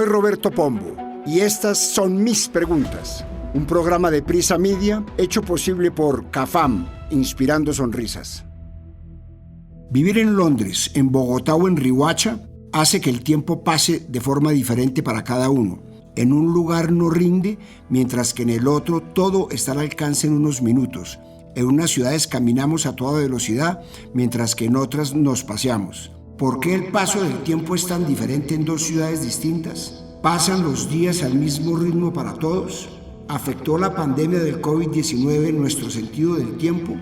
Soy Roberto Pombo y estas son mis preguntas. Un programa de Prisa Media hecho posible por CAFAM, inspirando sonrisas. Vivir en Londres, en Bogotá o en Riohacha hace que el tiempo pase de forma diferente para cada uno. En un lugar no rinde, mientras que en el otro todo está al alcance en unos minutos. En unas ciudades caminamos a toda velocidad, mientras que en otras nos paseamos. ¿Por qué el paso del tiempo es tan diferente en dos ciudades distintas? ¿Pasan los días al mismo ritmo para todos? ¿Afectó la pandemia del COVID-19 nuestro sentido del tiempo?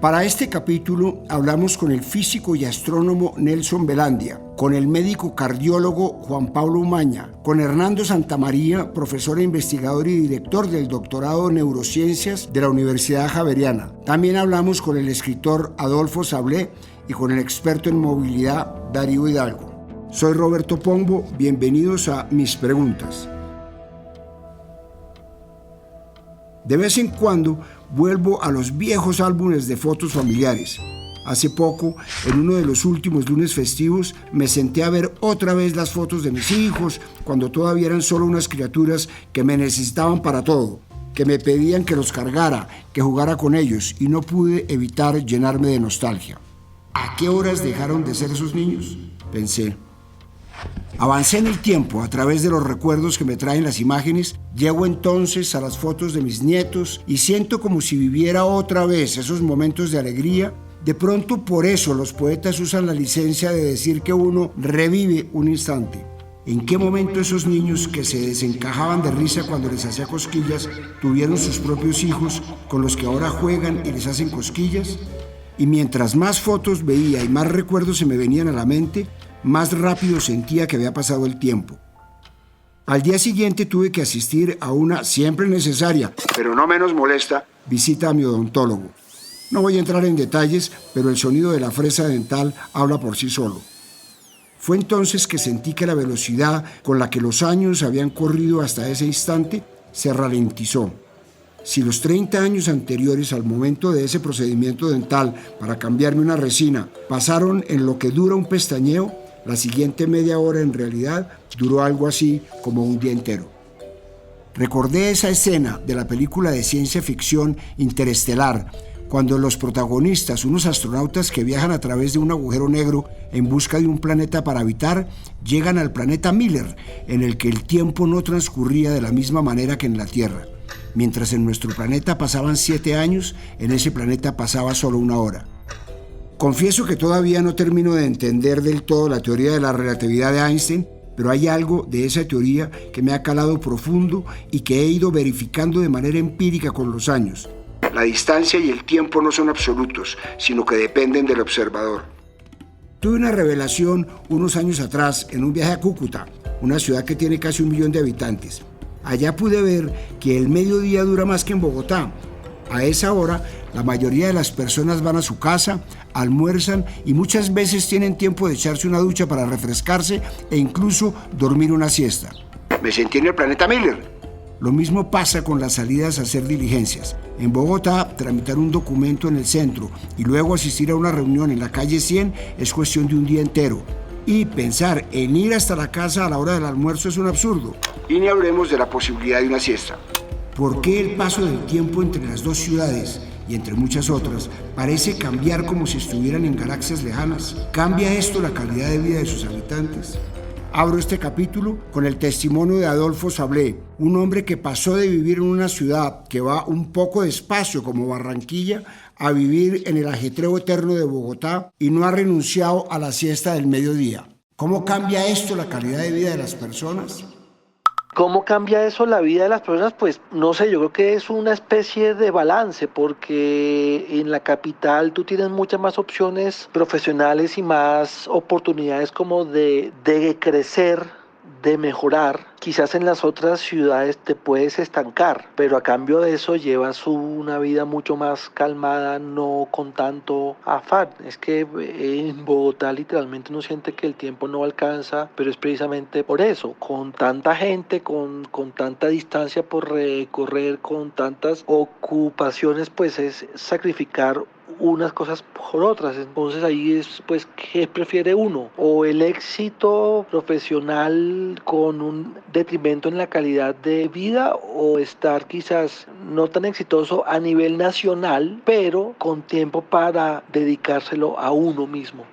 Para este capítulo hablamos con el físico y astrónomo Nelson Velandia, con el médico cardiólogo Juan Pablo Umaña, con Hernando Santamaría, profesor e investigador y director del doctorado en neurociencias de la Universidad Javeriana. También hablamos con el escritor Adolfo Sablé y con el experto en movilidad Darío Hidalgo. Soy Roberto Pombo, bienvenidos a Mis Preguntas. De vez en cuando vuelvo a los viejos álbumes de fotos familiares. Hace poco, en uno de los últimos lunes festivos, me senté a ver otra vez las fotos de mis hijos, cuando todavía eran solo unas criaturas que me necesitaban para todo, que me pedían que los cargara, que jugara con ellos, y no pude evitar llenarme de nostalgia. ¿A qué horas dejaron de ser esos niños?, pensé. Avancé en el tiempo a través de los recuerdos que me traen las imágenes, llego entonces a las fotos de mis nietos y siento como si viviera otra vez esos momentos de alegría. De pronto por eso los poetas usan la licencia de decir que uno revive un instante. ¿En qué momento esos niños que se desencajaban de risa cuando les hacía cosquillas tuvieron sus propios hijos con los que ahora juegan y les hacen cosquillas? Y mientras más fotos veía y más recuerdos se me venían a la mente, más rápido sentía que había pasado el tiempo. Al día siguiente tuve que asistir a una siempre necesaria, pero no menos molesta, visita a mi odontólogo. No voy a entrar en detalles, pero el sonido de la fresa dental habla por sí solo. Fue entonces que sentí que la velocidad con la que los años habían corrido hasta ese instante se ralentizó. Si los 30 años anteriores al momento de ese procedimiento dental para cambiarme una resina pasaron en lo que dura un pestañeo, la siguiente media hora en realidad duró algo así como un día entero. Recordé esa escena de la película de ciencia ficción Interestelar, cuando los protagonistas, unos astronautas que viajan a través de un agujero negro en busca de un planeta para habitar, llegan al planeta Miller, en el que el tiempo no transcurría de la misma manera que en la Tierra. Mientras en nuestro planeta pasaban 7 años, en ese planeta pasaba solo 1 hora. Confieso que todavía no termino de entender del todo la teoría de la relatividad de Einstein, pero hay algo de esa teoría que me ha calado profundo y que he ido verificando de manera empírica con los años. La distancia y el tiempo no son absolutos, sino que dependen del observador. Tuve una revelación unos años atrás en un viaje a Cúcuta, una ciudad que tiene casi 1 millón de habitantes. Allá pude ver que el mediodía dura más que en Bogotá. A esa hora, la mayoría de las personas van a su casa, almuerzan y muchas veces tienen tiempo de echarse una ducha para refrescarse e incluso dormir una siesta. Me sentí en el planeta Miller. Lo mismo pasa con las salidas a hacer diligencias. En Bogotá, tramitar un documento en el centro y luego asistir a una reunión en la calle 100 es cuestión de un día entero. Y pensar en ir hasta la casa a la hora del almuerzo es un absurdo. Y ni hablemos de la posibilidad de una siesta. ¿Por qué el paso del tiempo entre las dos ciudades y entre muchas otras parece cambiar como si estuvieran en galaxias lejanas? ¿Cambia esto la calidad de vida de sus habitantes? Abro este capítulo con el testimonio de Adolfo Sablé, un hombre que pasó de vivir en una ciudad que va un poco despacio como Barranquilla a vivir en el ajetreo eterno de Bogotá y no ha renunciado a la siesta del mediodía. ¿Cómo cambia esto la calidad de vida de las personas? ¿Cómo cambia eso la vida de las personas? Pues no sé, yo creo que es una especie de balance, porque en la capital tú tienes muchas más opciones profesionales y más oportunidades como de crecer, de mejorar. Quizás en las otras ciudades te puedes estancar, pero a cambio de eso llevas una vida mucho más calmada, no con tanto afán. Es que en Bogotá literalmente uno siente que el tiempo no alcanza, pero es precisamente por eso, con tanta gente, con tanta distancia por recorrer, con tantas ocupaciones, pues es sacrificar unas cosas por otras. Entonces ahí es, pues, ¿qué prefiere uno? O el éxito profesional con un detrimento en la calidad de vida, o estar quizás no tan exitoso a nivel nacional, pero con tiempo para dedicárselo a uno mismo.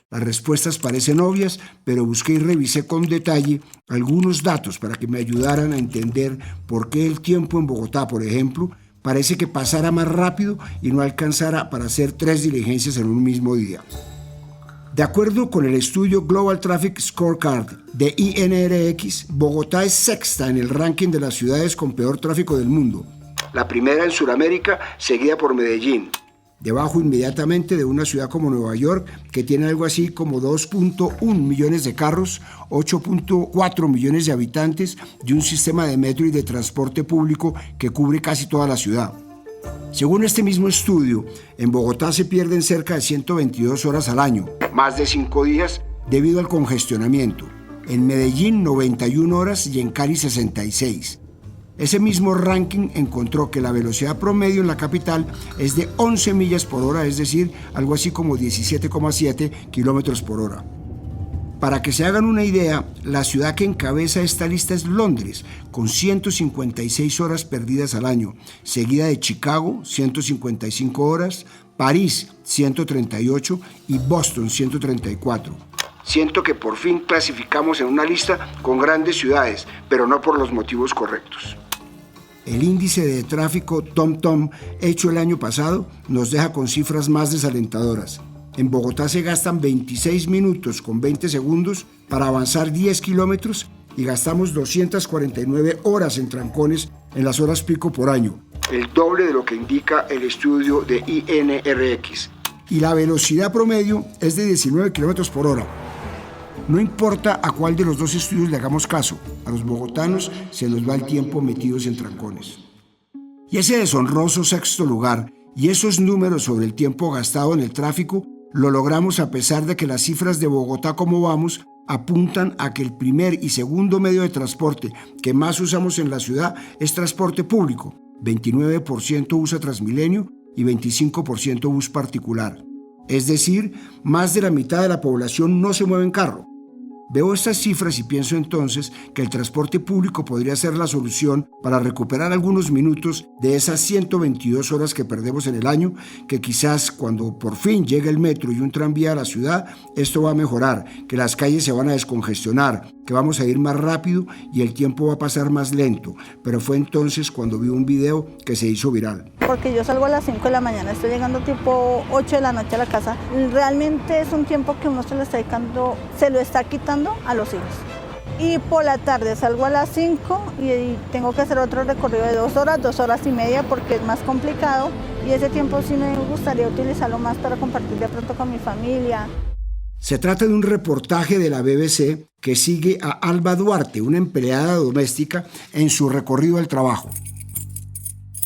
Las respuestas parecen obvias, pero busqué y revisé con detalle algunos datos para que me ayudaran a entender por qué el tiempo en Bogotá, por ejemplo, parece que pasara más rápido y no alcanzara para hacer 3 diligencias en un mismo día. De acuerdo con el estudio Global Traffic Scorecard de INRX, Bogotá es sexta en el ranking de las ciudades con peor tráfico del mundo. La primera en Sudamérica, seguida por Medellín. Debajo inmediatamente de una ciudad como Nueva York, que tiene algo así como 2.1 millones de carros, 8.4 millones de habitantes y un sistema de metro y de transporte público que cubre casi toda la ciudad. Según este mismo estudio, en Bogotá se pierden cerca de 122 horas al año, más de 5 días, debido al congestionamiento. En Medellín, 91 horas y en Cali, 66. Ese mismo ranking encontró que la velocidad promedio en la capital es de 11 millas por hora, es decir, algo así como 17,7 kilómetros por hora. Para que se hagan una idea, la ciudad que encabeza esta lista es Londres, con 156 horas perdidas al año, seguida de Chicago, 155 horas, París, 138 y Boston, 134. Siento que por fin clasificamos en una lista con grandes ciudades, pero no por los motivos correctos. El índice de tráfico TomTom hecho el año pasado nos deja con cifras más desalentadoras. En Bogotá se gastan 26 minutos con 20 segundos para avanzar 10 kilómetros y gastamos 249 horas en trancones en las horas pico por año, el doble de lo que indica el estudio de INRX. Y la velocidad promedio es de 19 kilómetros por hora. No importa a cuál de los dos estudios le hagamos caso, a los bogotanos se nos va el tiempo metidos en trancones. Y ese deshonroso sexto lugar y esos números sobre el tiempo gastado en el tráfico lo logramos a pesar de que las cifras de Bogotá como vamos apuntan a que el primer y segundo medio de transporte que más usamos en la ciudad es transporte público. 29% usa Transmilenio y 25% bus particular. Es decir, más de la mitad de la población no se mueve en carro. Veo estas cifras y pienso entonces que el transporte público podría ser la solución para recuperar algunos minutos de esas 122 horas que perdemos en el año, que quizás cuando por fin llegue el metro y un tranvía a la ciudad, esto va a mejorar, que las calles se van a descongestionar, que vamos a ir más rápido y el tiempo va a pasar más lento. Pero fue entonces cuando vi un video que se hizo viral. Porque yo salgo a las 5 de la mañana, estoy llegando tipo 8 de la noche a la casa. Realmente es un tiempo que uno se lo está quitando a los hijos. Y por la tarde salgo a las 5 y tengo que hacer otro recorrido de 2 horas y media porque es más complicado. Y ese tiempo sí me gustaría utilizarlo más para compartir de pronto con mi familia. Se trata de un reportaje de la BBC que sigue a Alba Duarte, una empleada doméstica, en su recorrido al trabajo.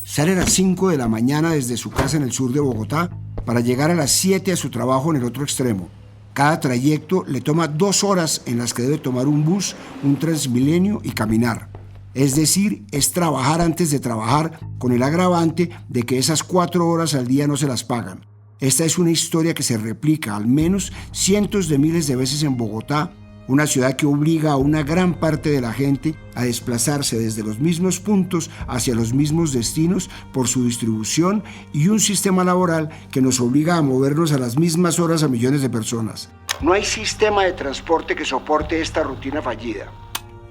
Sale a las 5 de la mañana desde su casa en el sur de Bogotá para llegar a las 7 a su trabajo en el otro extremo. Cada trayecto le toma 2 horas en las que debe tomar un bus, un Transmilenio y caminar. Es decir, es trabajar antes de trabajar con el agravante de que esas 4 horas al día no se las pagan. Esta es una historia que se replica al menos cientos de miles de veces en Bogotá, una ciudad que obliga a una gran parte de la gente a desplazarse desde los mismos puntos hacia los mismos destinos por su distribución y un sistema laboral que nos obliga a movernos a las mismas horas a millones de personas. No hay sistema de transporte que soporte esta rutina fallida.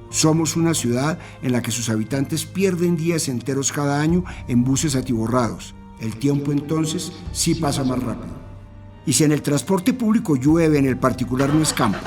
Somos una ciudad en la que sus habitantes pierden días enteros cada año en buses atiborrados. El tiempo entonces sí pasa más rápido. Y si en el transporte público llueve, en el particular no es campo.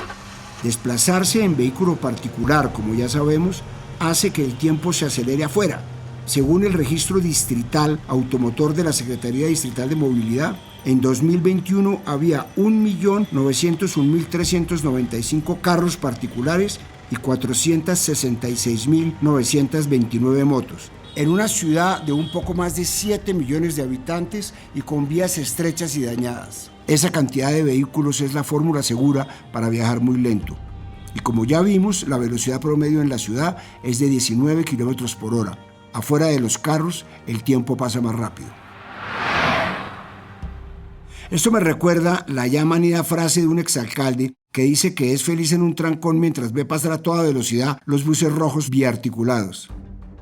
Desplazarse en vehículo particular, como ya sabemos, hace que el tiempo se acelere afuera. Según el registro distrital automotor de la Secretaría Distrital de Movilidad, en 2021 había 1.901.395 carros particulares y 466.929 motos. En una ciudad de un poco más de 7 millones de habitantes y con vías estrechas y dañadas. Esa cantidad de vehículos es la fórmula segura para viajar muy lento. Y como ya vimos, la velocidad promedio en la ciudad es de 19 kilómetros por hora. Afuera de los carros, el tiempo pasa más rápido. Esto me recuerda la ya manida frase de un exalcalde que dice que es feliz en un trancón mientras ve pasar a toda velocidad los buses rojos biarticulados.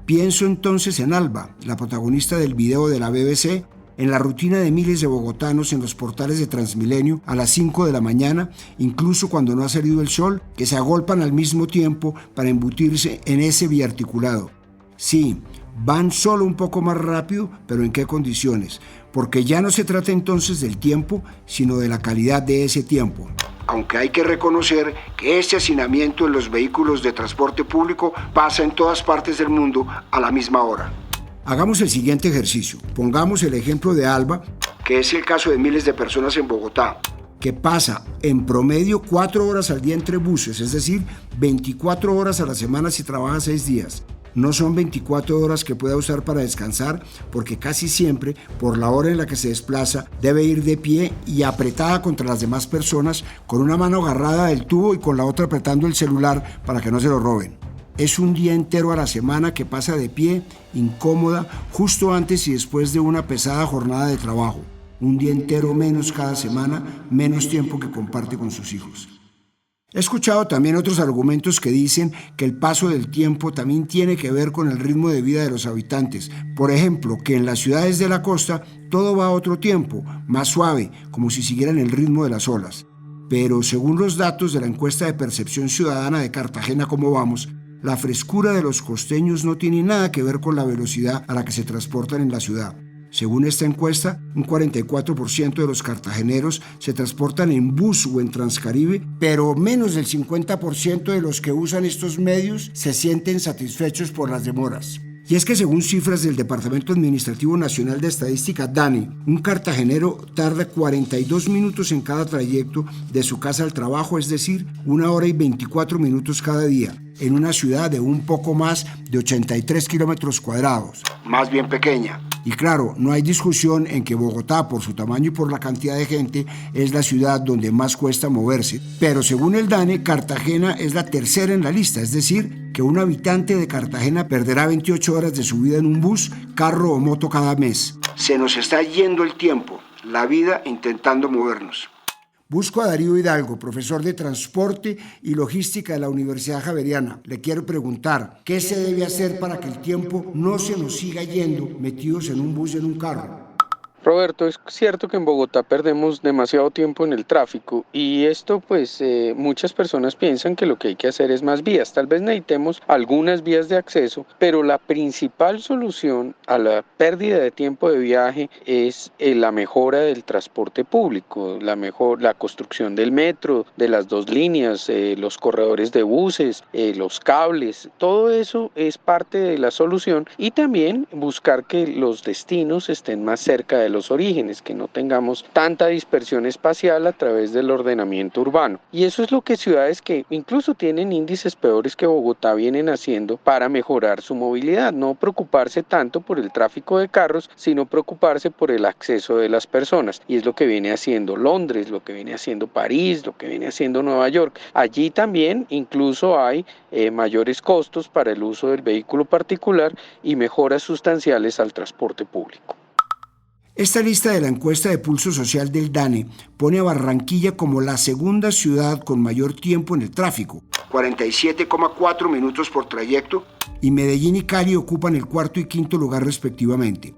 Pienso entonces en Alba, la protagonista del video de la BBC, en la rutina de miles de bogotanos en los portales de Transmilenio a las 5 de la mañana, incluso cuando no ha salido el sol, que se agolpan al mismo tiempo para embutirse en ese biarticulado. Sí, van solo un poco más rápido, pero ¿en qué condiciones? Porque ya no se trata entonces del tiempo, sino de la calidad de ese tiempo. Aunque hay que reconocer que este hacinamiento en los vehículos de transporte público pasa en todas partes del mundo a la misma hora. Hagamos el siguiente ejercicio. Pongamos el ejemplo de Alba, que es el caso de miles de personas en Bogotá, que pasa en promedio 4 horas al día entre buses, es decir, 24 horas a la semana si trabaja 6 días. No son 24 horas que pueda usar para descansar, porque casi siempre, por la hora en la que se desplaza, debe ir de pie y apretada contra las demás personas, con una mano agarrada del tubo y con la otra apretando el celular para que no se lo roben. Es un día entero a la semana que pasa de pie, incómoda, justo antes y después de una pesada jornada de trabajo. Un día entero menos cada semana, menos tiempo que comparte con sus hijos. He escuchado también otros argumentos que dicen que el paso del tiempo también tiene que ver con el ritmo de vida de los habitantes. Por ejemplo, que en las ciudades de la costa todo va a otro tiempo, más suave, como si siguieran el ritmo de las olas. Pero según los datos de la encuesta de percepción ciudadana de Cartagena Cómo Vamos, la frescura de los costeños no tiene nada que ver con la velocidad a la que se transportan en la ciudad. Según esta encuesta, un 44% de los cartageneros se transportan en bus o en Transcaribe, pero menos del 50% de los que usan estos medios se sienten satisfechos por las demoras. Y es que según cifras del Departamento Administrativo Nacional de Estadística, DANE, un cartagenero tarda 42 minutos en cada trayecto de su casa al trabajo, es decir, 1 hora y 24 minutos cada día, en una ciudad de un poco más de 83 kilómetros cuadrados, más bien pequeña. Y claro, no hay discusión en que Bogotá, por su tamaño y por la cantidad de gente, es la ciudad donde más cuesta moverse. Pero según el DANE, Cartagena es la tercera en la lista, es decir, que un habitante de Cartagena perderá 28 horas de su vida en un bus, carro o moto cada mes. Se nos está yendo el tiempo, la vida intentando movernos. Busco a Darío Hidalgo, profesor de Transporte y Logística de la Universidad Javeriana. Le quiero preguntar, ¿qué se debe hacer para que el tiempo no se nos siga yendo metidos en un bus y en un carro? Roberto, es cierto que en Bogotá perdemos demasiado tiempo en el tráfico y esto muchas personas piensan que lo que hay que hacer es más vías. Tal vez necesitemos algunas vías de acceso, pero la principal solución a la pérdida de tiempo de viaje es la mejora del transporte público, la construcción del metro, de las 2 líneas, los corredores de buses, los cables. Todo eso es parte de la solución y también buscar que los destinos estén más cerca de los orígenes, que no tengamos tanta dispersión espacial a través del ordenamiento urbano. Y eso es lo que ciudades que incluso tienen índices peores que Bogotá vienen haciendo para mejorar su movilidad. No preocuparse tanto por el tráfico de carros, sino preocuparse por el acceso de las personas. Y es lo que viene haciendo Londres, lo que viene haciendo París, lo que viene haciendo Nueva York. Allí también incluso hay mayores costos para el uso del vehículo particular y mejoras sustanciales al transporte público. Esta lista de la encuesta de pulso social del DANE pone a Barranquilla como la segunda ciudad con mayor tiempo en el tráfico, 47,4 minutos por trayecto, y Medellín y Cali ocupan el 4º y 5º lugar respectivamente.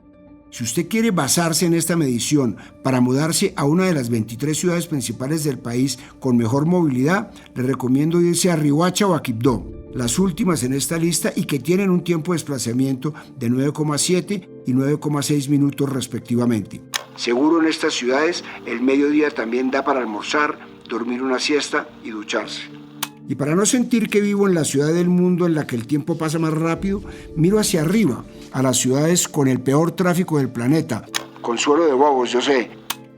Si usted quiere basarse en esta medición para mudarse a una de las 23 ciudades principales del país con mejor movilidad, le recomiendo irse a Riohacha o a Quibdó, las últimas en esta lista y que tienen un tiempo de desplazamiento de 9,7 y 9,6 minutos respectivamente. Seguro en estas ciudades el mediodía también da para almorzar, dormir una siesta y ducharse. Y para no sentir que vivo en la ciudad del mundo en la que el tiempo pasa más rápido, miro hacia arriba, a las ciudades con el peor tráfico del planeta. Consuelo de bobos, yo sé.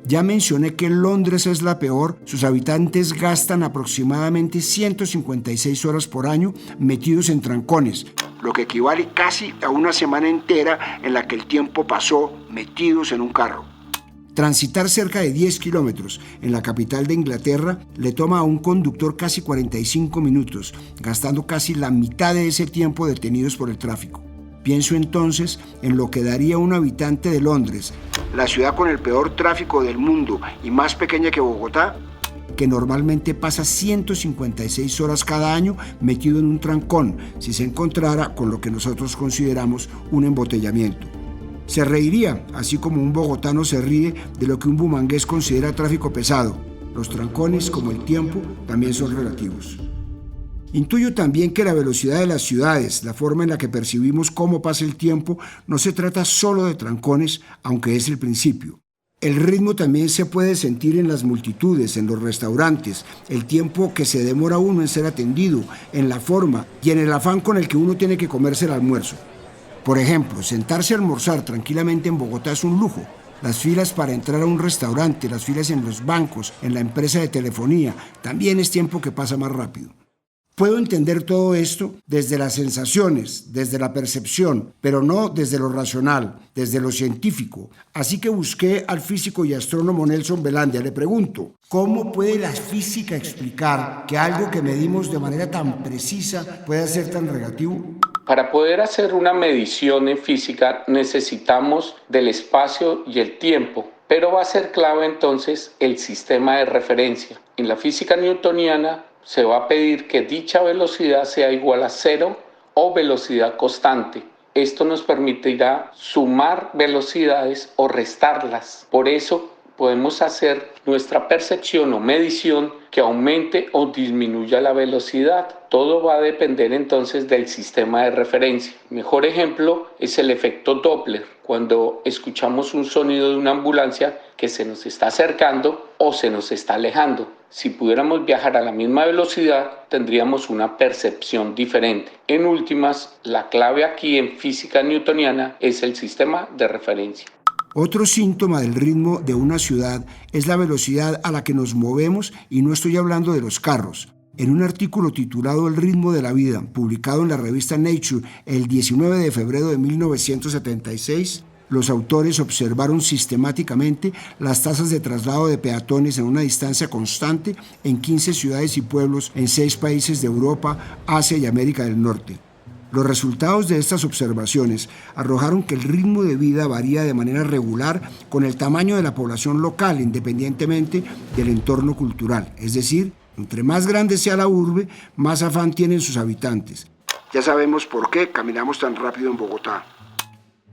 Ya mencioné que Londres es la peor. Sus habitantes gastan aproximadamente 156 horas por año metidos en trancones, lo que equivale casi a una semana entera en la que el tiempo pasó metidos en un carro. Transitar cerca de 10 kilómetros en la capital de Inglaterra le toma a un conductor casi 45 minutos, gastando casi la mitad de ese tiempo detenidos por el tráfico. Pienso entonces en lo que daría un habitante de Londres, la ciudad con el peor tráfico del mundo y más pequeña que Bogotá, que normalmente pasa 156 horas cada año metido en un trancón si se encontrara con lo que nosotros consideramos un embotellamiento. Se reiría, así como un bogotano se ríe de lo que un bumangués considera tráfico pesado. Los trancones, como el tiempo, también son relativos. Intuyo también que la velocidad de las ciudades, la forma en la que percibimos cómo pasa el tiempo, no se trata solo de trancones, aunque es el principio. El ritmo también se puede sentir en las multitudes, en los restaurantes, el tiempo que se demora uno en ser atendido, en la forma y en el afán con el que uno tiene que comerse el almuerzo. Por ejemplo, sentarse a almorzar tranquilamente en Bogotá es un lujo. Las filas para entrar a un restaurante, las filas en los bancos, en la empresa de telefonía, también es tiempo que pasa más rápido. Puedo entender todo esto desde las sensaciones, desde la percepción, pero no desde lo racional, desde lo científico. Así que busqué al físico y astrónomo Nelson Velandia. Le pregunto, ¿cómo puede la física explicar que algo que medimos de manera tan precisa pueda ser tan relativo? Para poder hacer una medición en física necesitamos del espacio y el tiempo, pero va a ser clave entonces el sistema de referencia. En la física newtoniana se va a pedir que dicha velocidad sea igual a cero o velocidad constante. Esto nos permitirá sumar velocidades o restarlas. Por eso podemos hacer nuestra percepción o medición que aumente o disminuya la velocidad. Todo va a depender entonces del sistema de referencia. Mejor ejemplo es el efecto Doppler, cuando escuchamos un sonido de una ambulancia que se nos está acercando o se nos está alejando. Si pudiéramos viajar a la misma velocidad, tendríamos una percepción diferente. En últimas, la clave aquí en física newtoniana es el sistema de referencia. Otro síntoma del ritmo de una ciudad es la velocidad a la que nos movemos, y no estoy hablando de los carros. En un artículo titulado El ritmo de la vida, publicado en la revista Nature el 19 de febrero de 1976, los autores observaron sistemáticamente las tasas de traslado de peatones en una distancia constante en 15 ciudades y pueblos en 6 países de Europa, Asia y América del Norte. Los resultados de estas observaciones arrojaron que el ritmo de vida varía de manera regular con el tamaño de la población local, independientemente del entorno cultural. Es decir, entre más grande sea la urbe, más afán tienen sus habitantes. Ya sabemos por qué caminamos tan rápido en Bogotá.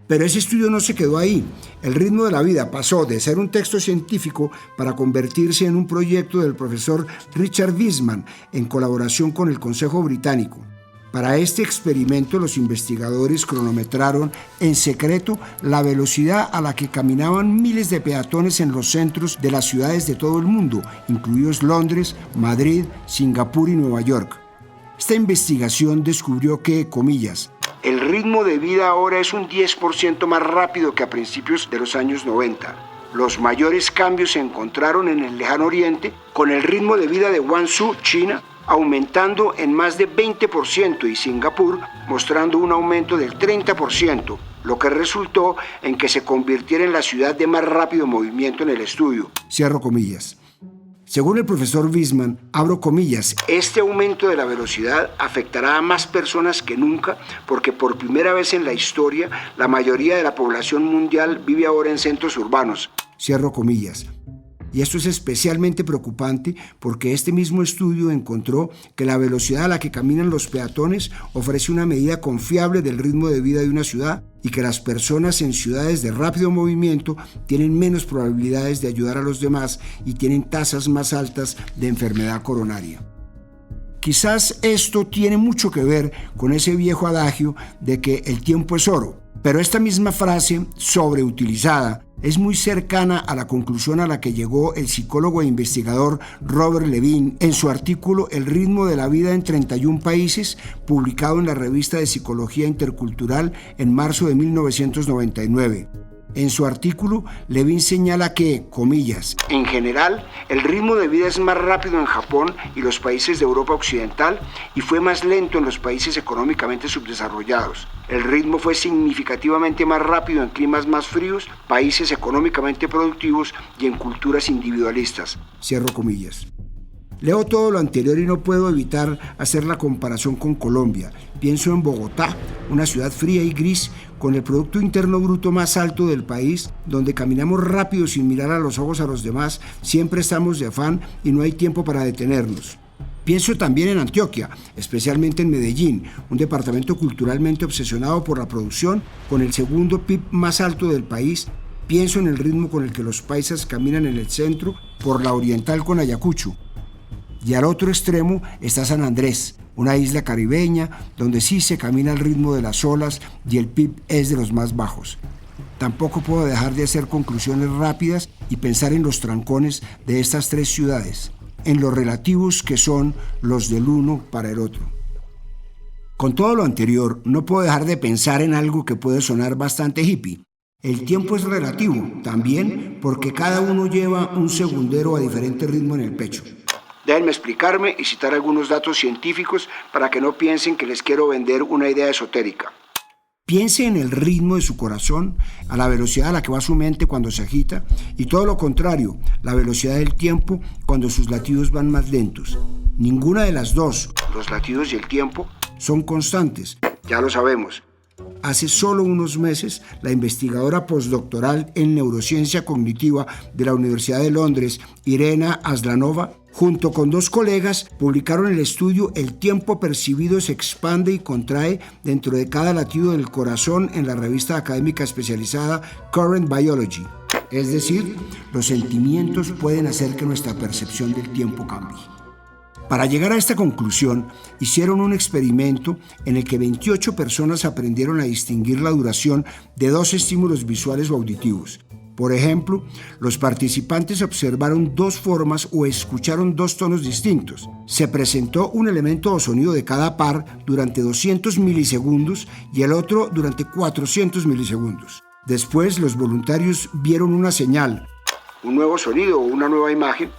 Pero ese estudio no se quedó ahí. El ritmo de la vida pasó de ser un texto científico para convertirse en un proyecto del profesor Richard Wiseman en colaboración con el Consejo Británico. Para este experimento, los investigadores cronometraron en secreto la velocidad a la que caminaban miles de peatones en los centros de las ciudades de todo el mundo, incluidos Londres, Madrid, Singapur y Nueva York. Esta investigación descubrió que, comillas, el ritmo de vida ahora es un 10% más rápido que a principios de los años 90. Los mayores cambios se encontraron en el lejano oriente, con el ritmo de vida de Guangzhou, China, aumentando en más de 20%, y Singapur mostrando un aumento del 30%, lo que resultó en que se convirtiera en la ciudad de más rápido movimiento en el estudio. Cierro comillas. Según el profesor Wiseman, abro comillas, este aumento de la velocidad afectará a más personas que nunca, porque por primera vez en la historia la mayoría de la población mundial vive ahora en centros urbanos. Cierro comillas. Y esto es especialmente preocupante porque este mismo estudio encontró que la velocidad a la que caminan los peatones ofrece una medida confiable del ritmo de vida de una ciudad, y que las personas en ciudades de rápido movimiento tienen menos probabilidades de ayudar a los demás y tienen tasas más altas de enfermedad coronaria. Quizás esto tiene mucho que ver con ese viejo adagio de que el tiempo es oro, pero esta misma frase, sobreutilizada, es muy cercana a la conclusión a la que llegó el psicólogo e investigador Robert Levine en su artículo El ritmo de la vida en 31 países, publicado en la revista de Psicología Intercultural en marzo de 1999. En su artículo, Levine señala que, comillas, en general, el ritmo de vida es más rápido en Japón y los países de Europa Occidental, y fue más lento en los países económicamente subdesarrollados. El ritmo fue significativamente más rápido en climas más fríos, países económicamente productivos y en culturas individualistas. Cierro comillas. Leo todo lo anterior y no puedo evitar hacer la comparación con Colombia. Pienso en Bogotá, una ciudad fría y gris, con el Producto Interno Bruto más alto del país, donde caminamos rápido sin mirar a los ojos a los demás, siempre estamos de afán y no hay tiempo para detenernos. Pienso también en Antioquia, especialmente en Medellín, un departamento culturalmente obsesionado por la producción, con el segundo PIB más alto del país. Pienso en el ritmo con el que los paisas caminan en el centro, por la oriental con Ayacucho. Y al otro extremo está San Andrés, una isla caribeña donde sí se camina al ritmo de las olas y el PIB es de los más bajos. Tampoco puedo dejar de hacer conclusiones rápidas y pensar en los trancones de estas tres ciudades, en los relativos que son los del uno para el otro. Con todo lo anterior, no puedo dejar de pensar en algo que puede sonar bastante hippie. El tiempo es relativo, también porque cada uno lleva un segundero a diferente ritmo en el pecho. Déjenme explicarme y citar algunos datos científicos para que no piensen que les quiero vender una idea esotérica. Piense en el ritmo de su corazón, a la velocidad a la que va su mente cuando se agita, y todo lo contrario, la velocidad del tiempo cuando sus latidos van más lentos. Ninguna de las dos, los latidos y el tiempo, son constantes, ya lo sabemos. Hace solo unos meses, la investigadora postdoctoral en neurociencia cognitiva de la Universidad de Londres, Irena Aslanova, junto con dos colegas, publicaron el estudio El tiempo percibido se expande y contrae dentro de cada latido del corazón en la revista académica especializada Current Biology. Es decir, los sentimientos pueden hacer que nuestra percepción del tiempo cambie. Para llegar a esta conclusión, hicieron un experimento en el que 28 personas aprendieron a distinguir la duración de dos estímulos visuales o auditivos. Por ejemplo, los participantes observaron dos formas o escucharon dos tonos distintos. Se presentó un elemento o sonido de cada par durante 200 milisegundos y el otro durante 400 milisegundos. Después, los voluntarios vieron una señal, un nuevo sonido o una nueva imagen,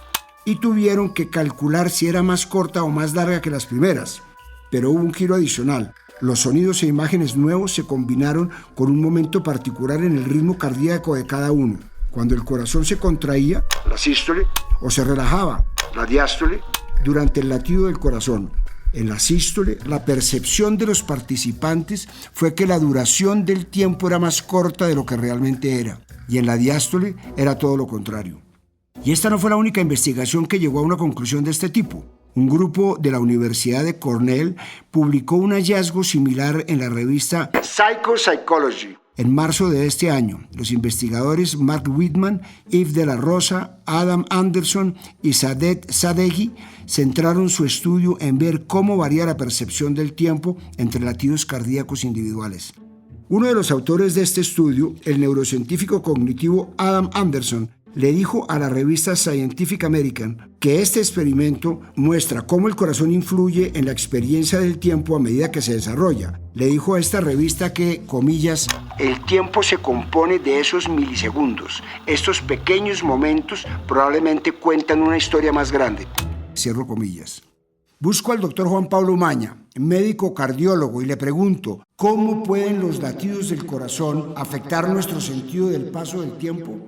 y tuvieron que calcular si era más corta o más larga que las primeras. Pero hubo un giro adicional. Los sonidos e imágenes nuevos se combinaron con un momento particular en el ritmo cardíaco de cada uno. Cuando el corazón se contraía, la sístole, o se relajaba, la diástole, durante el latido del corazón. En la sístole, la percepción de los participantes fue que la duración del tiempo era más corta de lo que realmente era. Y en la diástole era todo lo contrario. Y esta no fue la única investigación que llegó a una conclusión de este tipo. Un grupo de la Universidad de Cornell publicó un hallazgo similar en la revista Psychopsychology. En marzo de este año, los investigadores Mark Whitman, Yves de la Rosa, Adam Anderson y Saadet Sadeghi centraron su estudio en ver cómo varía la percepción del tiempo entre latidos cardíacos individuales. Uno de los autores de este estudio, el neurocientífico cognitivo Adam Anderson, le dijo a la revista Scientific American que este experimento muestra cómo el corazón influye en la experiencia del tiempo a medida que se desarrolla. Le dijo a esta revista que, comillas, el tiempo se compone de esos milisegundos. Estos pequeños momentos probablemente cuentan una historia más grande. Cierro comillas. Busco al doctor Juan Pablo Umaña, médico cardiólogo, y le pregunto, ¿cómo pueden los latidos del corazón afectar nuestro sentido del paso del tiempo?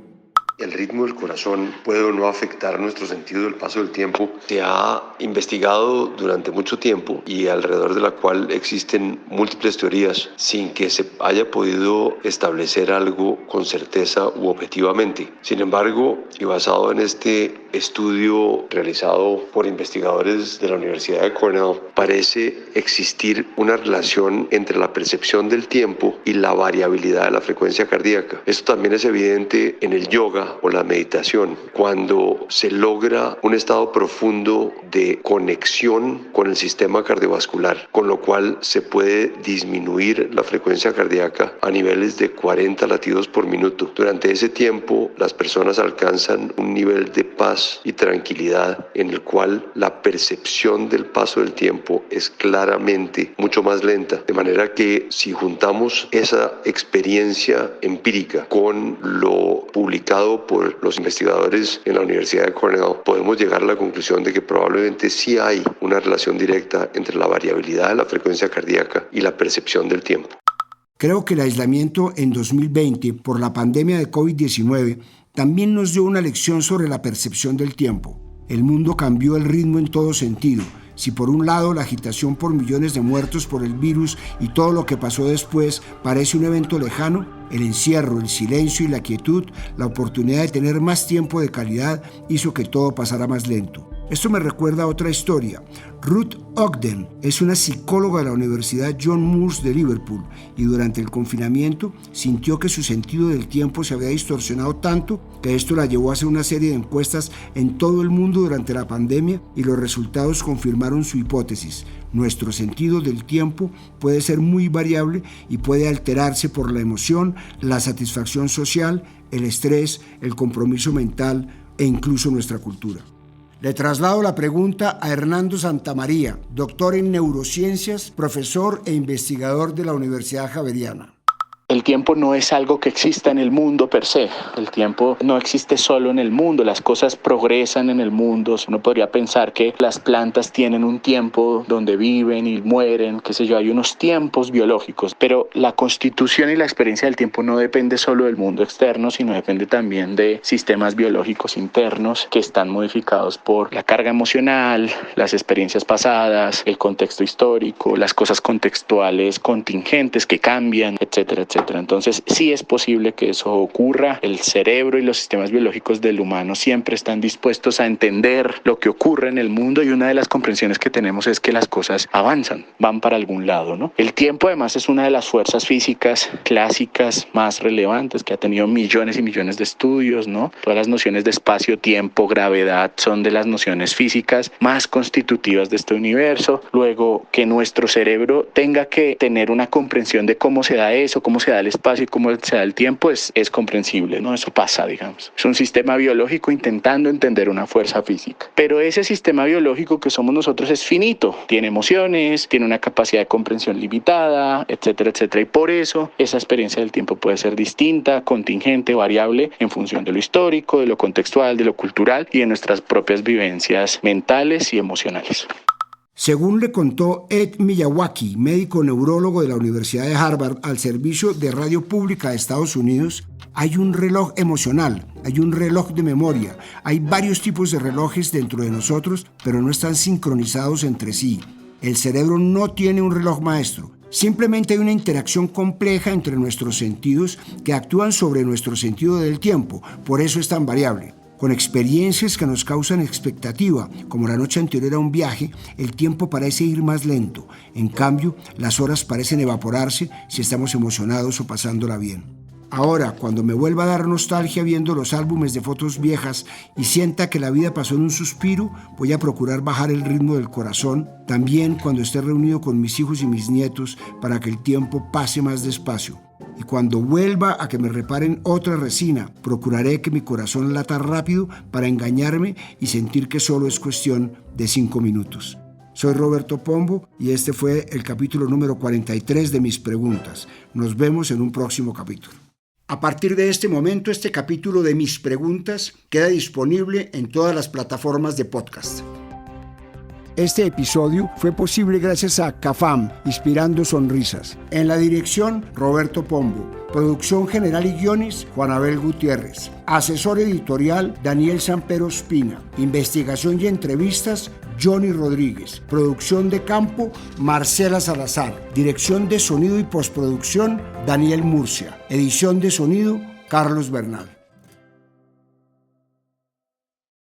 El ritmo del corazón puede o no afectar nuestro sentido del paso del tiempo. Se ha investigado durante mucho tiempo y alrededor de la cual existen múltiples teorías sin que se haya podido establecer algo con certeza u objetivamente. Sin embargo, y basado en este estudio realizado por investigadores de la Universidad de Cornell, parece existir una relación entre la percepción del tiempo y la variabilidad de la frecuencia cardíaca. Esto también es evidente en el yoga o la meditación, cuando se logra un estado profundo de conexión con el sistema cardiovascular, con lo cual se puede disminuir la frecuencia cardíaca a niveles de 40 latidos por minuto. Durante ese tiempo, las personas alcanzan un nivel de paz y tranquilidad en el cual la percepción del paso del tiempo es claramente mucho más lenta, de manera que si juntamos esa experiencia empírica con lo publicado por los investigadores en la Universidad de Cornell, podemos llegar a la conclusión de que probablemente sí hay una relación directa entre la variabilidad de la frecuencia cardíaca y la percepción del tiempo. Creo que el aislamiento en 2020 por la pandemia de COVID-19 también nos dio una lección sobre la percepción del tiempo. El mundo cambió el ritmo en todo sentido. Si por un lado la agitación por millones de muertos por el virus y todo lo que pasó después parece un evento lejano, el encierro, el silencio y la quietud, la oportunidad de tener más tiempo de calidad hizo que todo pasara más lento. Esto me recuerda a otra historia. Ruth Ogden es una psicóloga de la Universidad John Moores de Liverpool y durante el confinamiento sintió que su sentido del tiempo se había distorsionado tanto que esto la llevó a hacer una serie de encuestas en todo el mundo durante la pandemia y los resultados confirmaron su hipótesis. Nuestro sentido del tiempo puede ser muy variable y puede alterarse por la emoción, la satisfacción social, el estrés, el compromiso mental e incluso nuestra cultura. Le traslado la pregunta a Hernando Santamaría, doctor en neurociencias, profesor e investigador de la Universidad Javeriana. El tiempo no es algo que exista en el mundo per se. El tiempo no existe solo en el mundo. Las cosas progresan en el mundo. Uno podría pensar que las plantas tienen un tiempo donde viven y mueren, qué sé yo, hay unos tiempos biológicos. Pero la constitución y la experiencia del tiempo no depende solo del mundo externo, sino depende también de sistemas biológicos internos que están modificados por la carga emocional, las experiencias pasadas, el contexto histórico, las cosas contextuales contingentes que cambian, etcétera, etcétera. Entonces sí es posible que eso ocurra. El cerebro y los sistemas biológicos del humano siempre están dispuestos a entender lo que ocurre en el mundo y una de las comprensiones que tenemos es que las cosas avanzan, van para algún lado, ¿no? El tiempo además es una de las fuerzas físicas clásicas más relevantes que ha tenido millones y millones de estudios, ¿no? Todas las nociones de espacio, tiempo, gravedad son de las nociones físicas más constitutivas de este universo. Luego que nuestro cerebro tenga que tener una comprensión de cómo se da eso, cómo se da el espacio y cómo se da el tiempo es comprensible, ¿no? Eso pasa, digamos. Es un sistema biológico intentando entender una fuerza física. Pero ese sistema biológico que somos nosotros es finito. Tiene emociones, tiene una capacidad de comprensión limitada, etcétera, etcétera. Y por eso esa experiencia del tiempo puede ser distinta, contingente, variable en función de lo histórico, de lo contextual, de lo cultural y de nuestras propias vivencias mentales y emocionales. Según le contó Ed Miyawaki, médico neurólogo de la Universidad de Harvard al servicio de Radio Pública de Estados Unidos, hay un reloj emocional, hay un reloj de memoria, hay varios tipos de relojes dentro de nosotros, pero no están sincronizados entre sí. El cerebro no tiene un reloj maestro. Simplemente hay una interacción compleja entre nuestros sentidos que actúan sobre nuestro sentido del tiempo, por eso es tan variable. Con experiencias que nos causan expectativa, como la noche anterior a un viaje, el tiempo parece ir más lento. En cambio, las horas parecen evaporarse si estamos emocionados o pasándola bien. Ahora, cuando me vuelva a dar nostalgia viendo los álbumes de fotos viejas y sienta que la vida pasó en un suspiro, voy a procurar bajar el ritmo del corazón, también cuando esté reunido con mis hijos y mis nietos, para que el tiempo pase más despacio. Y cuando vuelva a que me reparen otra resina, procuraré que mi corazón lata rápido para engañarme y sentir que solo es cuestión de 5 minutos. Soy Roberto Pombo y este fue el capítulo número 43 de Mis Preguntas. Nos vemos en un próximo capítulo. A partir de este momento, este capítulo de Mis Preguntas queda disponible en todas las plataformas de podcast. Este episodio fue posible gracias a CAFAM, Inspirando Sonrisas. En la dirección, Roberto Pombo. Producción general y guiones, Juan Abel Gutiérrez. Asesor editorial, Daniel Sampero Espina. Investigación y entrevistas, Johnny Rodríguez. Producción de campo, Marcela Salazar. Dirección de sonido y postproducción, Daniel Murcia. Edición de sonido, Carlos Bernal.